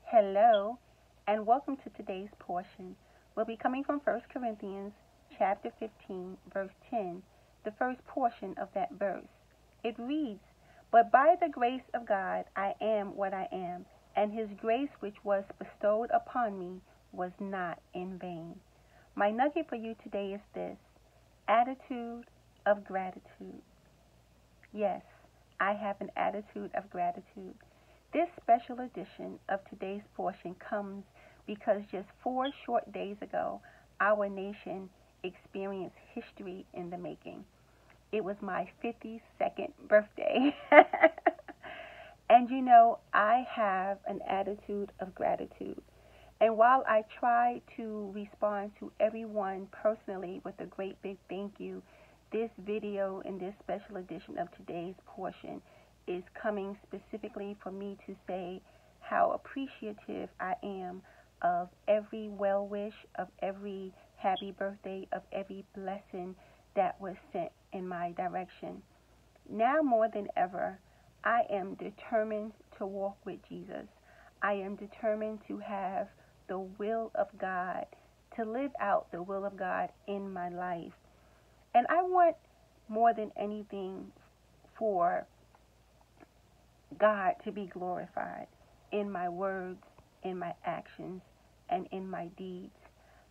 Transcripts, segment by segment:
Hello, and welcome to today's portion. We'll be coming from 1 Corinthians chapter 15, verse 10, the first portion of that verse. It reads, "But by the grace of God I am what I am, and his grace which was bestowed upon me was not in vain." My nugget for you today is this: attitude of gratitude. Yes, I have an attitude of gratitude. This special edition of today's portion comes because just 4 short days ago, our nation experienced history in the making. It was my 52nd birthday. And I have an attitude of gratitude. And while I try to respond to everyone personally with a great big thank you, this video in this special edition of today's portion is coming specifically for me to say how appreciative I am of every well wish, of every happy birthday, of every blessing that was sent in my direction. Now more than ever, I am determined to walk with Jesus. I am determined to have the will of God, to live out the will of God in my life. And I want more than anything for God to be glorified in my words, in my actions, and in my deeds.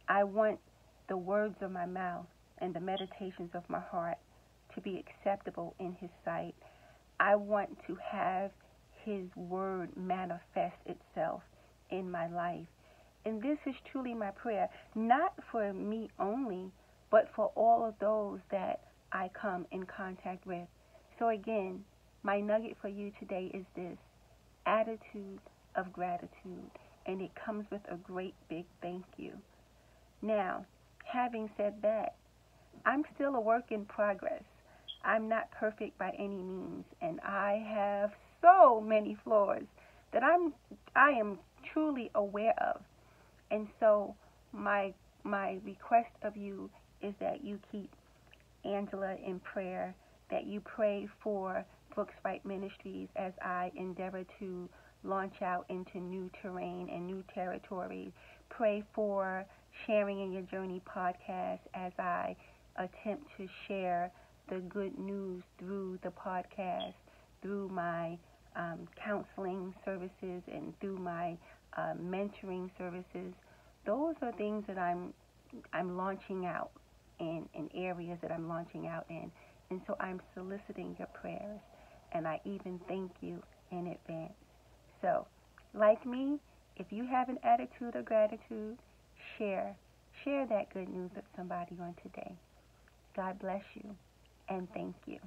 I want the words of my mouth and the meditations of my heart to be acceptable in his sight. I want to have his word manifest itself in my life. And this is truly my prayer, not for me only, but for all of those that I come in contact with. So again, my nugget for you today is this: attitude of gratitude. And it comes with a great big thank you. Now, having said that, I'm still a work in progress. I'm not perfect by any means, and I have so many flaws that I am truly aware of. And so my request of you is that you keep Angela in prayer, that you pray for Brooks-Wright Ministries as I endeavor to launch out into new terrain and new territory. Pray for Sharing in Your Journey podcast as I attempt to share the good news through the podcast, through my counseling services, and through my mentoring services. Those are things that I'm launching out in areas that I'm launching out in. And so I'm soliciting your prayers, and I even thank you in advance. So, like me, if you have an attitude of gratitude, share that good news with somebody on today. God bless you, and thank you.